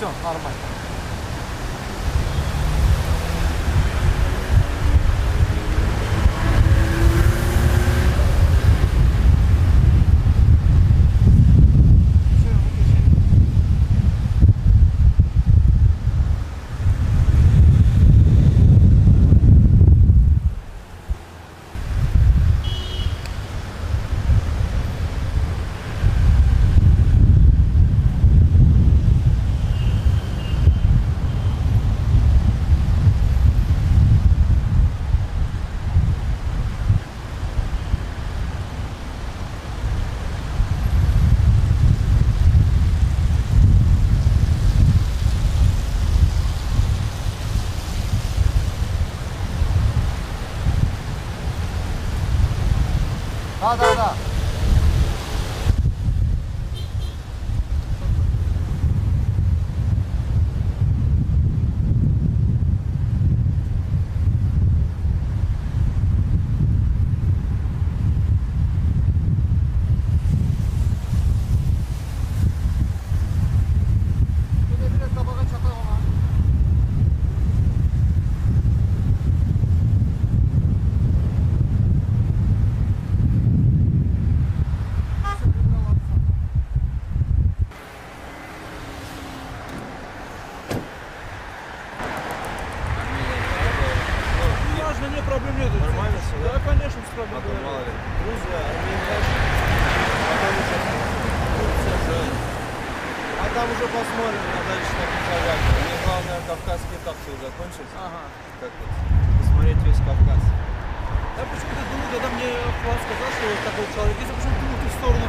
все, нормально. Да. Проблем нет. Нормально все, да? Да, конечно, без проблем. Мало ли. Грузия, Армения, потом уже Турция, а там уже посмотрим на дальше шагах. Мне главное кавказский этап все закончить. Ага. Как вот посмотреть весь Кавказ. Я почему-то думаю, когда мне Ахват сказал, что вот такой человек, если почему-то думаю в ту сторону.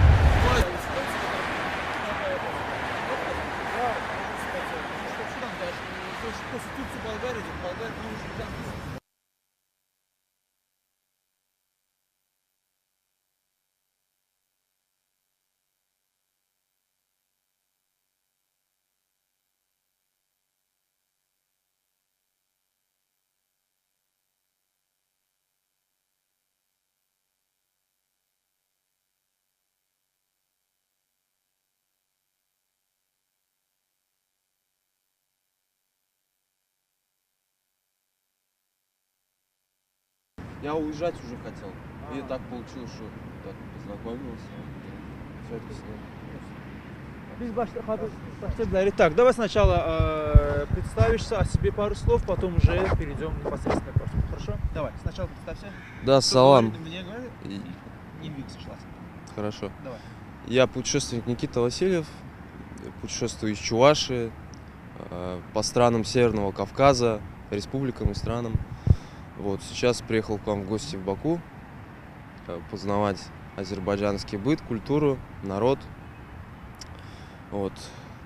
После Турции, Болгарии, там уже там. Я уезжать уже хотел. И так получилось, что так познакомился. Все это с ним. Так, давай сначала представишься, о себе пару слов, потом уже перейдем непосредственно к вопросу. Хорошо? Давай, сначала представься. Да, салам. Мне говорит, не двигайся, желательно. Хорошо. Давай. Я путешественник Никита Васильев. Путешествую из Чувашии по странам Северного Кавказа, республикам и странам. Вот, сейчас приехал к вам в гости в Баку, познавать азербайджанский быт, культуру, народ. Вот.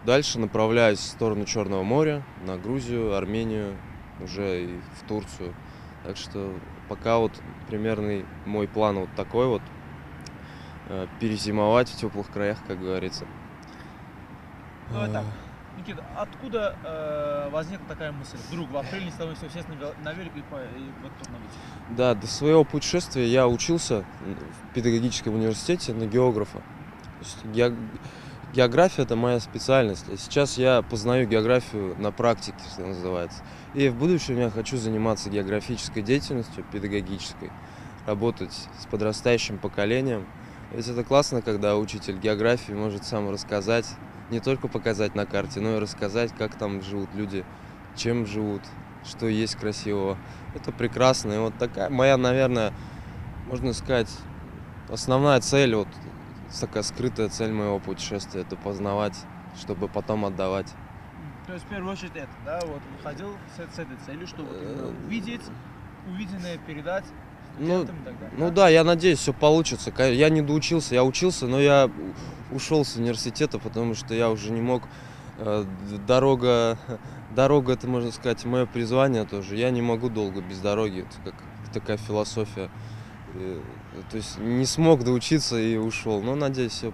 Дальше направляюсь в сторону Черного моря, на Грузию, Армению, уже и в Турцию. Так что пока вот примерный мой план вот такой вот, перезимовать в теплых краях, как говорится. Давай так. Никита, откуда возникла такая мысль? Вдруг в апреле с тобой все на велик и в эту сторону выйти? Да, до своего путешествия я учился в педагогическом университете на географа. То есть география — это моя специальность. А сейчас я познаю географию на практике, что называется. И в будущем я хочу заниматься географической деятельностью, педагогической, работать с подрастающим поколением. Ведь это классно, когда учитель географии может сам рассказать, не только показать на карте, но и рассказать, как там живут люди, чем живут, что есть красивого. Это прекрасно. И вот такая моя, наверное, можно сказать, основная цель, вот такая скрытая цель моего путешествия — это познавать, чтобы потом отдавать. То есть в первую очередь это, да, вот выходил с этой целью, чтобы увидеть, увиденное передать студентам и так далее. Ну да, я надеюсь, все получится. Я не доучился, я учился, но я ушел с университета, потому что я уже не мог. Дорога, это, можно сказать, мое призвание тоже. Я не могу долго без дороги, это как такая философия. То есть не смог доучиться и ушел. Но надеюсь, все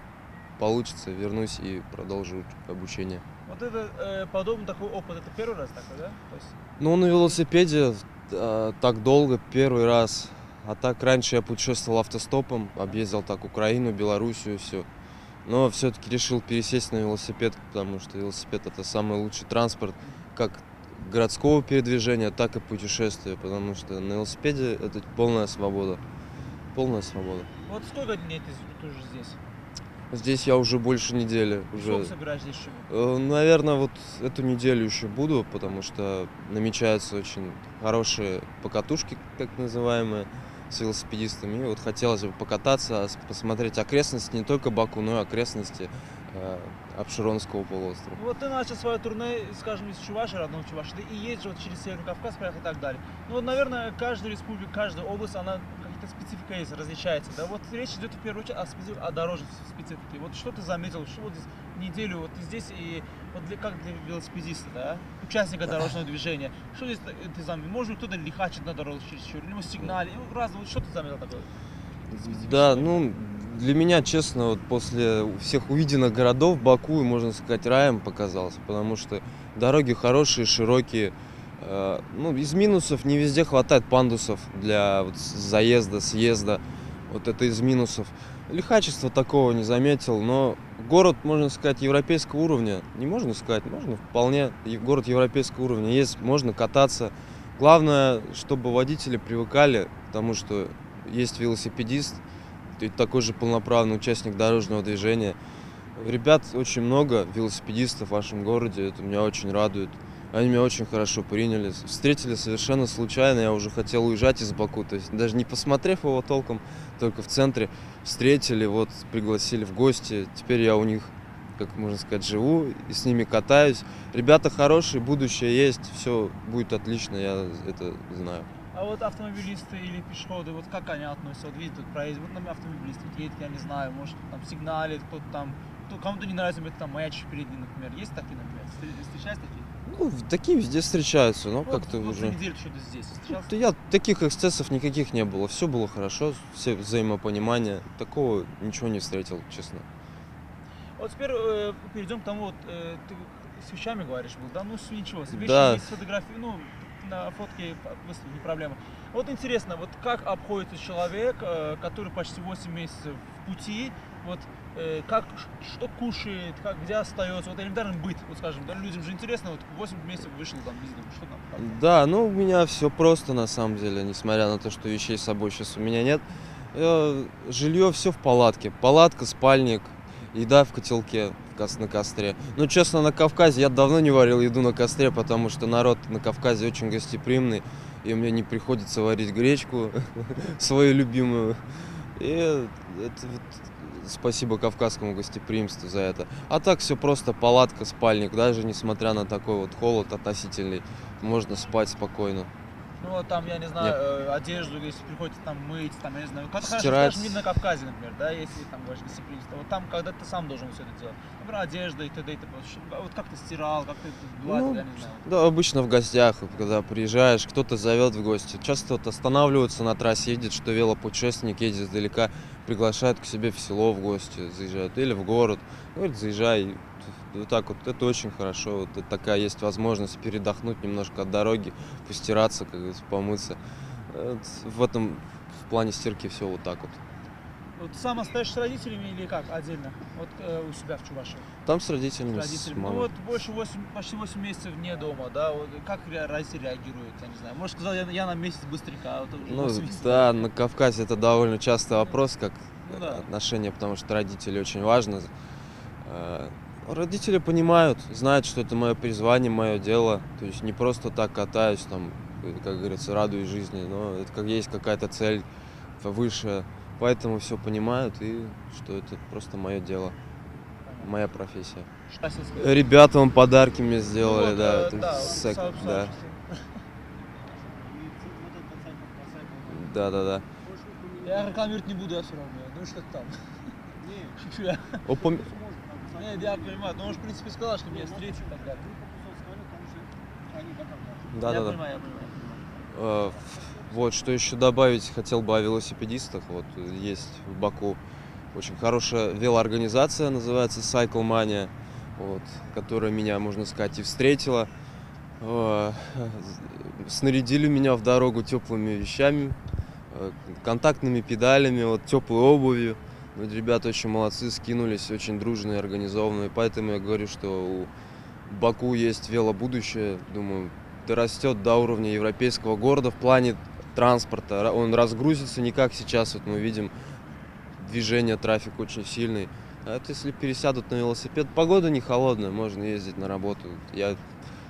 получится, вернусь и продолжу обучение. Вот это подобный такой опыт, это первый раз такой, да? То есть... Ну, на велосипеде так долго, первый раз. А так раньше я путешествовал автостопом, объездил так Украину, Белоруссию, все. но все-таки решил пересесть на велосипед, потому что велосипед это самый лучший транспорт, как городского передвижения, так и путешествия, потому что на велосипеде это полная свобода. Полная свобода. Вот сколько дней ты уже здесь? Здесь я уже больше недели. Сколько Уже, собираешь здесь живут? наверное, вот эту неделю еще буду, потому что намечаются очень хорошие покатушки, так называемые, с велосипедистами. И вот хотелось бы покататься, посмотреть окрестности, не только Баку, но и окрестности Апшеронского полуострова. Вот ты начал свое турне, скажем, из Чувашии, родного Чувашии, ты и едешь вот через Северный Кавказ, проехал и так далее. Ну вот, наверное, каждая республика, каждая область, она какая-то специфика есть, различается. Да? Вот речь идет в первую очередь о дорожной специфике. Вот что ты заметил, что вот здесь неделю вот ты здесь и вот как для велосипедиста, да, участника дорожного движения, что здесь ты заметил? Может быть, кто-то лихачит на дороге чересчур, либо сигнале, разное, вот что ты заметил такое? Да, ну, для меня, честно, вот после всех увиденных городов Баку, можно сказать, раем показался, потому что дороги хорошие, широкие. Ну, из минусов не везде хватает пандусов для вот заезда, съезда. Вот это из минусов. Лихачества такого не заметил, но город, можно сказать, европейского уровня. Не можно сказать, можно вполне. Город европейского уровня есть, можно кататься. Главное, чтобы водители привыкали к тому, что есть велосипедист, и такой же полноправный участник дорожного движения. Ребят очень много, велосипедистов в вашем городе, это меня очень радует. Они меня очень хорошо приняли, встретили совершенно случайно, я уже хотел уезжать из Баку, то есть даже не посмотрев его толком, только в центре встретили, вот пригласили в гости, теперь я у них, как можно сказать, живу и с ними катаюсь. Ребята хорошие, будущее есть, все будет отлично, я это знаю. А вот автомобилисты или пешеходы, вот как они относятся? Вот видите, тут проезд, вот нам автомобилист вот едет, я не знаю, может там сигналит, кто-то там, кому-то не нравится, например, там маячишь впереди, например. Есть такие, например? Встречались такие? Ну, такие везде встречаются, но Вот, как-то вот уже... за неделю что-то здесь встречался? Да я таких эксцессов никаких не было, все было хорошо, все взаимопонимание, такого ничего не встретил, честно. Вот теперь перейдем к тому, вот ты с вещами говоришь был, да? Ну, ничего, с вещами Да. есть фотографии, ну, на фотке выставить, не проблема. Вот интересно, вот как обходится человек, который почти 8 месяцев в пути, вот как, что кушает, как, где остается, вот элементарный быт, вот скажем, да, людям же интересно, вот 8 месяцев вышел там, не знаю, что там, как? Да, ну у меня все просто на самом деле, несмотря на то, что вещей с собой сейчас у меня нет. Жилье все в палатке, палатка, спальник, еда в котелке на костре. Ну, честно, на Кавказе я давно не варил еду на костре, потому что народ на Кавказе очень гостеприимный, и мне не приходится варить гречку свою любимую. И это вот спасибо кавказскому гостеприимству за это. А так все просто палатка, спальник, даже несмотря на такой вот холод относительный, можно спать спокойно. Ну, вот там, я не знаю, одежду, если приходится там мыть, там, я не знаю, как Стирать. скажем, не на Кавказе, например, да, если там говоришь гостеприимство, вот там, когда ты сам должен все это делать, например, одежда и т.д. и т.п. Вот как ты стирал, как ты гладил, Ну, я не знаю. да, обычно в гостях, вот когда приезжаешь, кто-то зовет в гости. Часто вот останавливаются на трассе, видят, что велопутешественник едет издалека, приглашают к себе в село в гости, заезжают, или в город. Говорят, заезжай. Вот так вот, это очень хорошо. Вот это такая есть возможность передохнуть немножко от дороги, постираться, как говорится, помыться. В этом, в плане стирки все вот так вот. Вот ты сам остаешься с родителями или как, отдельно? Вот у себя в Чувашии? Там с родителями, С с родителями. Ну мамой. вот больше почти 8 месяцев вне дома, да, вот, как родители реагируют, я не знаю. Может сказать, я на месяц быстренько, а вот уже Ну 8 месяцев. да, на Кавказе это довольно частый вопрос, как Ну да. отношения, потому что родители очень важно. Родители понимают, знают, что это мое призвание, мое дело. То есть не просто так катаюсь, там, как говорится, радуюсь жизни, но это как есть какая-то цель высшая. Поэтому все понимают и что это просто мое дело, моя профессия. Что хотел сказать? Ребята вам подарки мне сделали, Ну вот, да, это да, да, сообщество. да. Я рекламировать не буду, я все равно. Ну что ты там? Шучу я. Нет, я понимаю, но он же, в принципе, сказал, что меня встретит и так далее. Да. Я понимаю. Вот, что еще добавить хотел бы о велосипедистах. Вот есть в Баку очень хорошая велоорганизация, называется Cycle Mania, вот, которая меня, можно сказать, и встретила. Снарядили меня в дорогу теплыми вещами, контактными педалями, вот, теплой обувью. Вот ребята очень молодцы, скинулись, очень дружные, организованные. Поэтому я говорю, что у Баку есть велобудущее. Думаю, дорастет до уровня европейского города в плане транспорта. Он разгрузится не как сейчас. Вот мы видим, движение, трафик очень сильный. А вот если пересядут на велосипед, погода не холодная, можно ездить на работу. Я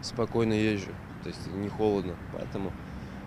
спокойно езжу, то есть не холодно, поэтому...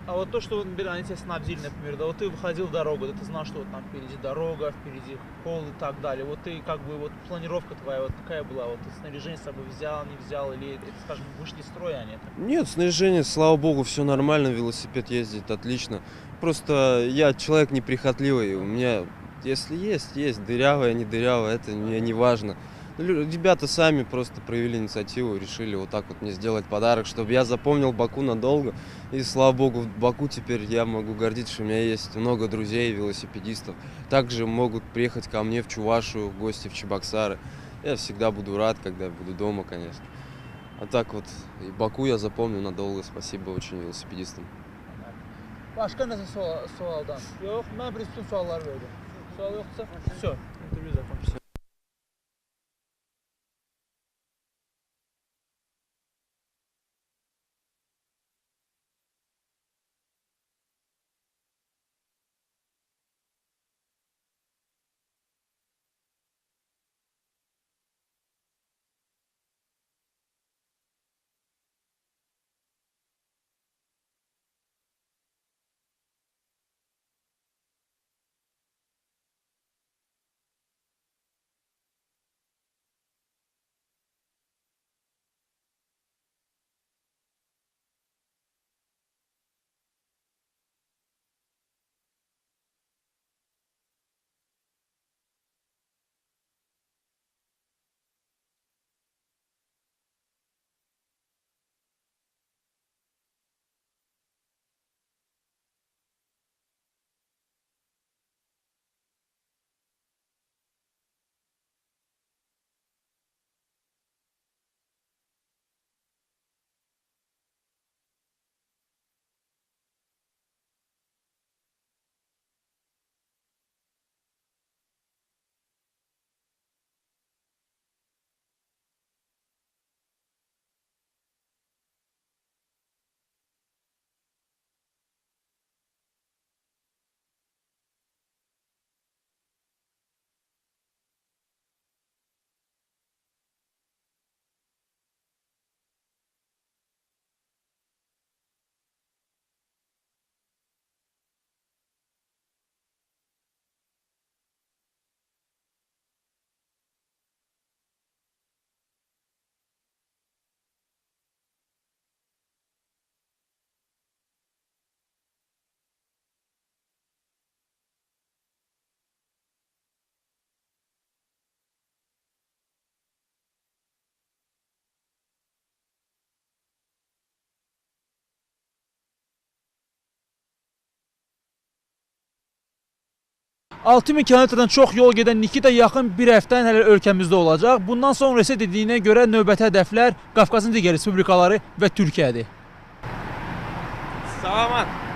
А вот то, что они тебя снабдили, например, да, вот ты выходил в дорогу, да, ты знал, что вот там впереди дорога, впереди холод и так далее. Вот ты как бы, вот планировка твоя вот какая была? Вот ты снаряжение с собой взял, не взял, или это, скажем, вышли из строя они это? Нет, снаряжение, слава богу, все нормально, велосипед ездит отлично. Просто я человек неприхотливый, у меня, если есть, дырявая, не дырявая, это мне не важно. Ребята сами просто проявили инициативу, решили вот так вот мне сделать подарок, чтобы я запомнил Баку надолго. И слава богу, в Баку теперь я могу гордиться, что у меня есть много друзей, велосипедистов. Также могут приехать ко мне в Чувашию, в гости в Чебоксары. Я всегда буду рад, когда буду дома, конечно. А так вот, и Баку я запомню надолго. Спасибо очень велосипедистам. Başka nasıl soğaldan? Yok, ben bir bütün soğallar verdim. Soğal yoksa, все, интервью закончится. ...6000 kilometrdən çox yol gedən Nikita yaxın bir həftə hələ ölkəmizdə olacaq. Bundan sonra isə dediyinə görə növbəti hədəflər Qafqazın digər respublikaları və Türkiyədir. Salamat!